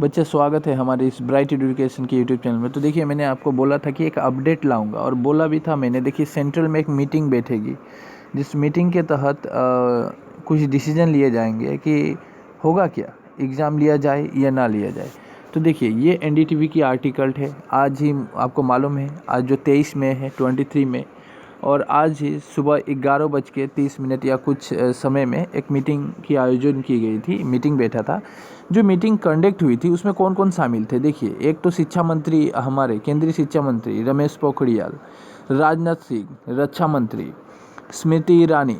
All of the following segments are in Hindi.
बच्चे स्वागत है हमारे इस ब्राइट एजुकेशन के यूट्यूब चैनल में। तो देखिए, मैंने आपको बोला था कि एक अपडेट लाऊंगा और बोला भी था मैंने। देखिए, सेंट्रल में एक मीटिंग बैठेगी, जिस मीटिंग के तहत कुछ डिसीजन लिए जाएंगे कि होगा क्या, एग्ज़ाम लिया जाए या ना लिया जाए। तो देखिए, ये एनडीटीवी की आर्टिकल है। आज ही आपको मालूम है, आज जो 23 मई है, 23 मई, और आज ही सुबह 11:30 या कुछ समय में एक मीटिंग की आयोजन की गई थी, मीटिंग बैठा था। जो मीटिंग कंडक्ट हुई थी उसमें कौन कौन शामिल थे, देखिए। एक तो शिक्षा मंत्री, हमारे केंद्रीय शिक्षा मंत्री रमेश पोखरियाल, राजनाथ सिंह रक्षा मंत्री, स्मृति ईरानी,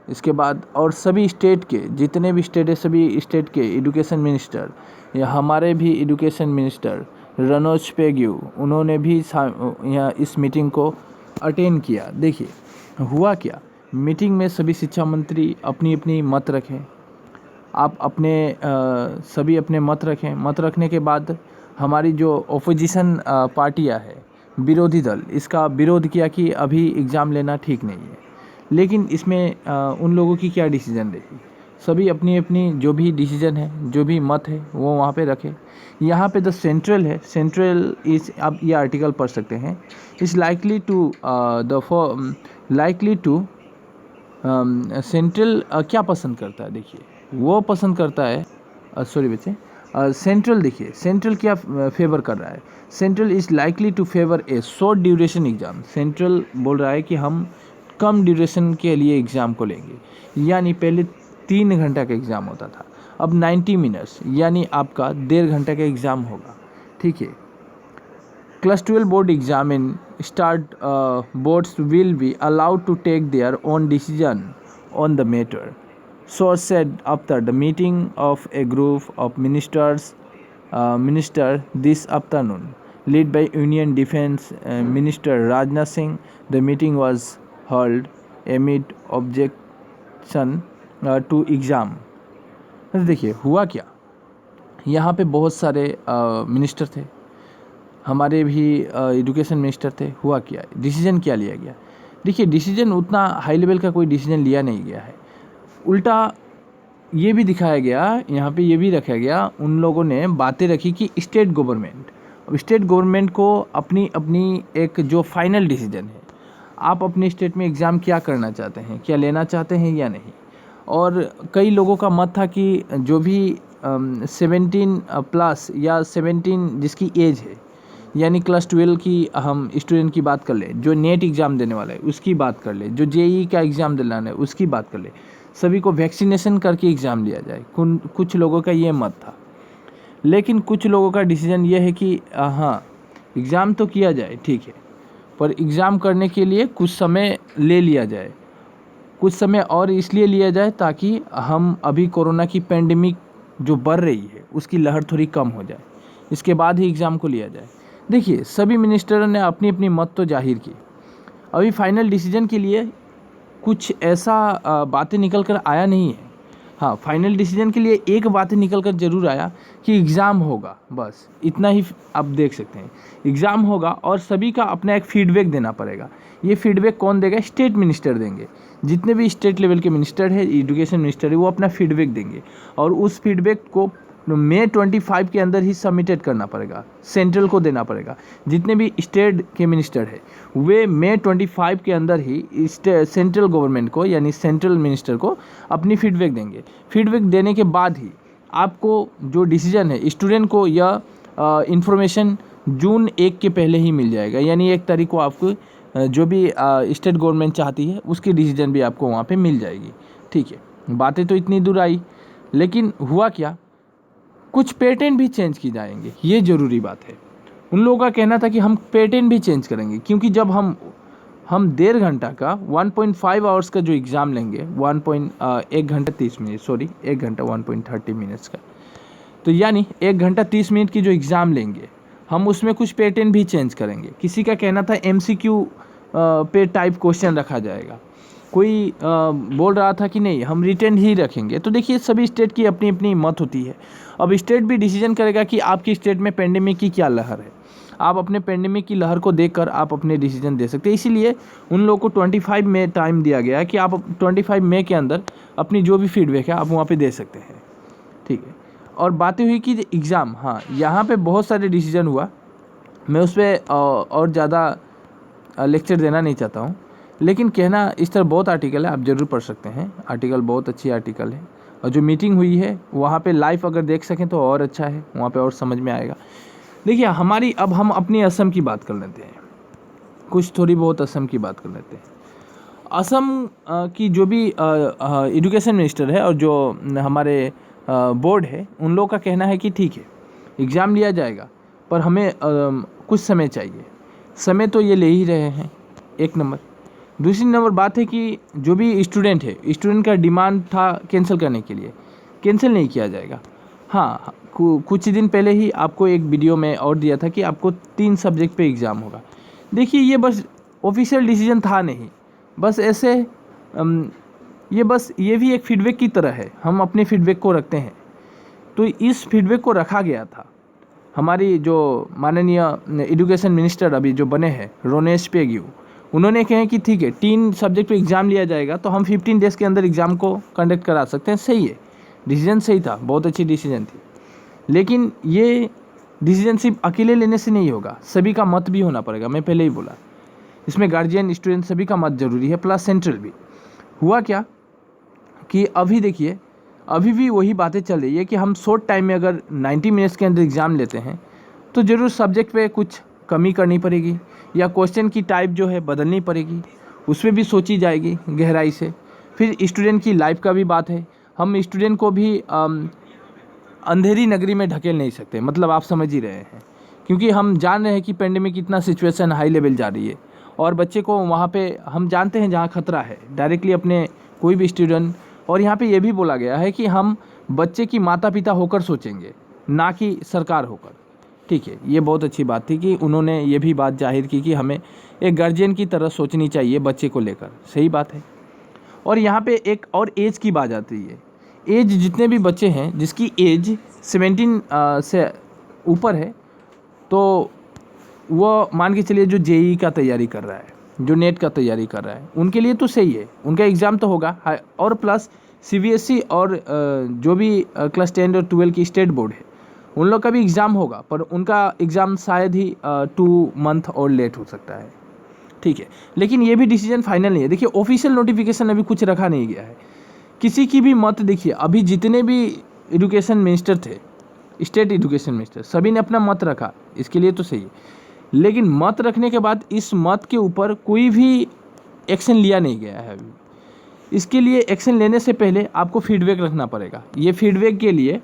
इसके बाद और सभी स्टेट के जितने भी स्टेट है, सभी स्टेट के एजुकेशन मिनिस्टर, या हमारे भी एजुकेशन मिनिस्टर रनोज पेग्यू, उन्होंने भी यहाँ इस मीटिंग को अटेंड किया। देखिए, हुआ क्या, मीटिंग में सभी शिक्षा मंत्री अपनी अपनी मत रखें। आप अपने सभी अपने मत रखें। मत रखने के बाद हमारी जो ओपोजिशन पार्टियां है, विरोधी दल, इसका विरोध किया कि अभी एग्ज़ाम लेना ठीक नहीं है। लेकिन इसमें उन लोगों की क्या डिसीजन रही, सभी अपनी अपनी जो भी डिसीजन है, जो भी मत है, वो वहाँ पे रखे। यहाँ पे द सेंट्रल है, सेंट्रल इस, आप ये आर्टिकल पढ़ सकते हैं, इज़ लाइकली टू सेंट्रल क्या पसंद करता है। देखिए, वो पसंद करता है, सॉरी बच्चे, सेंट्रल, देखिए सेंट्रल क्या फेवर कर रहा है। Central is likely to favour a short duration exam. Central बोल रहा है कि हम कम ड्यूरेशन के लिए एग्ज़ाम को लेंगे। यानी पहले 3 घंटा का एग्ज़ाम होता था, अब 90 मिनट्स, यानी आपका 1.5 घंटा का एग्ज़ाम होगा। ठीक है। Class 12 board exam in start boards will be allowed to take their own decision on the matter. Source said after the meeting of a group of minister this afternoon, led by Union Defence Minister Rajnath Singh. The meeting was held amid objection to exam. देखिए, हुआ क्या, यहाँ पे बहुत सारे मिनिस्टर थे, हमारे भी एजुकेशन मिनिस्टर थे। हुआ क्या, डिसीजन क्या लिया गया। देखिए, डिसीजन उतना हाई लेवल का कोई डिसीजन लिया नहीं गया है। उल्टा ये भी दिखाया गया, यहाँ पे ये भी रखा गया, उन लोगों ने बातें रखी कि स्टेट गवर्नमेंट, अब स्टेट गवर्नमेंट को अपनी अपनी एक जो फाइनल डिसीजन है, आप अपने स्टेट में एग्ज़ाम क्या करना चाहते हैं, क्या लेना चाहते हैं या नहीं। और कई लोगों का मत था कि जो भी 17 प्लस या 17 जिसकी एज है, यानी क्लास 12 की हम स्टूडेंट की बात कर ले, जो नेट एग्ज़ाम देने वाला है उसकी बात कर ले, जो जेई का एग्ज़ाम दिलाना है उसकी बात कर ले, सभी को वैक्सीनेशन करके एग्ज़ाम लिया जाए। कुछ लोगों का ये मत था। लेकिन कुछ लोगों का डिसीजन ये है कि हाँ, एग्ज़ाम तो किया जाए, ठीक है, पर एग्ज़ाम करने के लिए कुछ समय ले लिया जाए, कुछ समय और इसलिए लिया जाए ताकि हम अभी कोरोना की पेंडेमिक जो बढ़ रही है उसकी लहर थोड़ी कम हो जाए, इसके बाद ही एग्ज़ाम को लिया जाए। देखिए, सभी मिनिस्टरों ने अपनी अपनी मत तो जाहिर की। अभी फाइनल डिसीजन के लिए कुछ ऐसा बातें निकल कर आया नहीं है। हाँ, फाइनल डिसीजन के लिए एक बात निकल कर ज़रूर आया कि एग्ज़ाम होगा, बस इतना ही आप देख सकते हैं। एग्ज़ाम होगा और सभी का अपना एक फीडबैक देना पड़ेगा। ये फीडबैक कौन देगा, स्टेट मिनिस्टर देंगे। जितने भी स्टेट लेवल के मिनिस्टर है, एजुकेशन मिनिस्टर है, वो अपना फीडबैक देंगे और उस फीडबैक को मई 25 के अंदर ही सबमिटेड करना पड़ेगा, सेंट्रल को देना पड़ेगा। जितने भी स्टेट के मिनिस्टर है वे मई 25 के अंदर ही सेंट्रल गवर्नमेंट को, यानी सेंट्रल मिनिस्टर को अपनी फीडबैक देंगे। फीडबैक देने के बाद ही आपको जो डिसीजन है, स्टूडेंट को यह इंफॉर्मेशन जून 1 के पहले ही मिल जाएगा। यानी 1 तारीख को आपको जो भी स्टेट गवर्नमेंट चाहती है उसकी डिसीजन भी आपको वहाँ पे मिल जाएगी। ठीक है, बातें तो इतनी दूर आई, लेकिन हुआ क्या, कुछ पैटर्न भी चेंज की जाएंगे, ये ज़रूरी बात है। उन लोगों का कहना था कि हम पैटर्न भी चेंज करेंगे, क्योंकि जब हम 1.5 घंटा का 1.5 आवर्स का जो एग्ज़ाम लेंगे, 1 घंटा 30 मिनट, सॉरी 1 घंटा 1.30 मिनट्स का, तो यानी 1 घंटा 30 मिनट की जो एग्ज़ाम लेंगे, हम उसमें कुछ पैटर्न भी चेंज करेंगे। किसी का कहना था MCQ पे टाइप क्वेश्चन रखा जाएगा, कोई बोल रहा था कि नहीं हम रिटर्न ही रखेंगे। तो देखिए, सभी स्टेट की अपनी अपनी मत होती है। अब स्टेट भी डिसीजन करेगा कि आपकी स्टेट में पेंडेमिक की क्या लहर है। आप अपने पेंडेमिक की लहर को देखकर आप अपने डिसीजन दे सकते हैं। इसीलिए उन लोगों को 25 मई टाइम दिया गया है कि आप 25 मई के अंदर अपनी जो भी फीडबैक है आप वहाँ पे दे सकते हैं। ठीक है, और बातें हुई कि एग्ज़ाम, हाँ यहाँ पे बहुत सारे डिसीजन हुआ। मैं उस पर और ज़्यादा लेक्चर देना नहीं चाहता हूँ, लेकिन कहना इस तरह बहुत आर्टिकल है, आप ज़रूर पढ़ सकते हैं। आर्टिकल बहुत अच्छी आर्टिकल है, और जो मीटिंग हुई है वहाँ पे लाइव अगर देख सकें तो और अच्छा है, वहाँ पे और समझ में आएगा। देखिए हमारी, अब हम अपनी असम की बात कर लेते हैं, कुछ थोड़ी बहुत असम की बात कर लेते हैं। असम की जो भी एजुकेशन मिनिस्टर है और जो हमारे बोर्ड है, उन लोगों का कहना है कि ठीक है एग्ज़ाम लिया जाएगा, पर हमें कुछ समय चाहिए। समय तो ये ले ही रहे हैं, एक नंबर। दूसरी नंबर बात है कि जो भी स्टूडेंट है, स्टूडेंट का डिमांड था कैंसिल करने के लिए, कैंसिल नहीं किया जाएगा। हाँ, कुछ दिन पहले ही आपको एक वीडियो में और दिया था कि आपको 3 सब्जेक्ट पे एग्ज़ाम होगा। देखिए ये बस ऑफिशियल डिसीजन था नहीं, बस ऐसे ये भी एक फीडबैक की तरह है, हम अपने फीडबैक को रखते हैं। तो इस फीडबैक को रखा गया था। हमारी जो माननीय एजुकेशन मिनिस्टर अभी जो बने हैं, रोनेश पेग्यू, उन्होंने कहे कि ठीक है 3 सब्जेक्ट पे एग्ज़ाम लिया जाएगा, तो हम 15 डेज़ के अंदर एग्ज़ाम को कंडक्ट करा सकते हैं। सही है, डिसीजन सही था, बहुत अच्छी डिसीजन थी। लेकिन ये डिसीजन सिर्फ अकेले लेने से नहीं होगा, सभी का मत भी होना पड़ेगा। मैं पहले ही बोला, इसमें गार्जियन, स्टूडेंट सभी का मत जरूरी है, प्लस सेंट्रल भी। हुआ क्या कि अभी देखिए, अभी भी वही बातें चल रही है कि हम शॉर्ट टाइम में अगर 90 मिनट्स के अंदर एग्ज़ाम लेते हैं तो ज़रूर सब्जेक्ट पे कुछ कमी करनी पड़ेगी, या क्वेश्चन की टाइप जो है बदलनी पड़ेगी, उसमें भी सोची जाएगी गहराई से। फिर स्टूडेंट की लाइफ का भी बात है, हम स्टूडेंट को भी अंधेरी नगरी में ढकेल नहीं सकते, मतलब आप समझ ही रहे हैं, क्योंकि हम जान रहे हैं कि पेंडेमिक इतना सिचुएशन हाई लेवल जा रही है, और बच्चे को वहाँ पे हम जानते हैं जहाँ खतरा है डायरेक्टली अपने कोई भी स्टूडेंट। और यहाँ पे ये भी बोला गया है कि हम बच्चे की माता पिता होकर सोचेंगे, ना कि सरकार होकर। ठीक है, ये बहुत अच्छी बात थी कि उन्होंने ये भी बात जाहिर की कि हमें एक गार्जियन की तरह सोचनी चाहिए बच्चे को लेकर, सही बात है। और यहाँ पे एक और एज की बात आती है, एज जितने भी बच्चे हैं जिसकी एज 17 से ऊपर है, तो वो मान के चलिए जो जेई का तैयारी कर रहा है, जो नेट का तैयारी कर रहा है, उनके लिए तो सही है, उनका एग्ज़ाम तो होगा। और प्लस सीबीएसई और जो भी क्लास 10 और 12 की स्टेट बोर्ड है, उन लोग का भी एग्ज़ाम होगा, पर उनका एग्ज़ाम शायद ही 2 मंथ और लेट हो सकता है। ठीक है, लेकिन ये भी डिसीजन फाइनल नहीं है। देखिए ऑफिशियल नोटिफिकेशन अभी कुछ रखा नहीं गया है, किसी की भी मत देखिए, अभी जितने भी एजुकेशन मिनिस्टर थे, स्टेट एजुकेशन मिनिस्टर, सभी ने अपना मत रखा, इसके लिए तो सही है। लेकिन मत रखने के बाद इस मत के ऊपर कोई भी एक्शन लिया नहीं गया है अभी। इसके लिए एक्शन लेने से पहले आपको फीडबैक रखना पड़ेगा। ये फीडबैक के लिए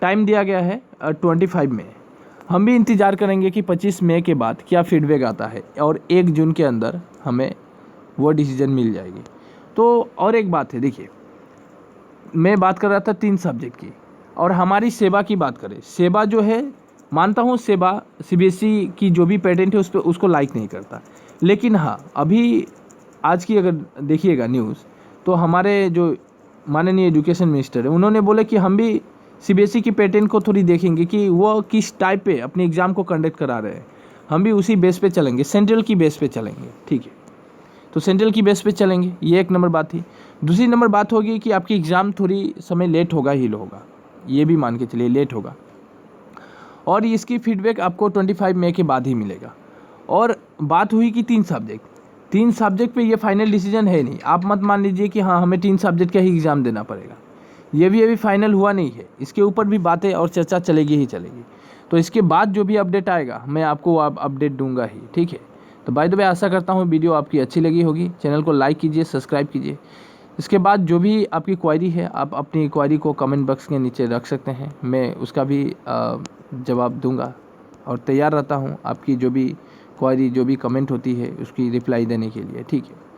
टाइम दिया गया है 25 मई। हम भी इंतज़ार करेंगे कि 25 मई के बाद क्या फीडबैक आता है, और 1 जून के अंदर हमें वो डिसीजन मिल जाएगी। तो और एक बात है, देखिए मैं बात कर रहा था 3 सब्जेक्ट की, और हमारी सेवा की बात करें, सेवा जो है, मानता हूँ सेवा सीबीएसई की जो भी पेटेंट है उस पर उसको लाइक नहीं करता, लेकिन हाँ अभी आज की अगर देखिएगा न्यूज़, तो हमारे जो माननीय एजुकेशन मिनिस्टर है, उन्होंने बोले कि हम भी सीबीएसई की पेटेंट को थोड़ी देखेंगे कि वो किस टाइप पे अपने एग्ज़ाम को कंडक्ट करा रहे हैं, हम भी उसी बेस पे चलेंगे, सेंट्रल की बेस पे चलेंगे। ठीक है, तो सेंट्रल की बेस पे चलेंगे, ये एक नंबर बात थी। दूसरी नंबर बात होगी कि आपकी एग्ज़ाम थोड़ी समय लेट होगा ही होगा, ये भी मान के चलिए लेट होगा, और इसकी फीडबैक आपको 25 मई के बाद ही मिलेगा। और बात हुई कि 3 सब्जेक्ट पे ये फाइनल डिसीजन है नहीं, आप मत मान लीजिए कि हाँ हमें 3 सब्जेक्ट का ही एग्ज़ाम देना पड़ेगा, ये भी अभी फाइनल हुआ नहीं है, इसके ऊपर भी बातें और चर्चा चलेगी ही चलेगी। तो इसके बाद जो भी अपडेट आएगा मैं आपको अपडेट दूंगा ही। ठीक है, तो बाय द वे आशा करता हूँ वीडियो आपकी अच्छी लगी होगी, चैनल को लाइक कीजिए, सब्सक्राइब कीजिए। इसके बाद जो भी आपकी क्वारी है, आप अपनी क्वारी को कमेंट बॉक्स के नीचे रख सकते हैं, मैं उसका भी जवाब दूंगा, और तैयार रहता हूँ आपकी जो भी क्वारी, जो भी कमेंट होती है उसकी रिप्लाई देने के लिए। ठीक है।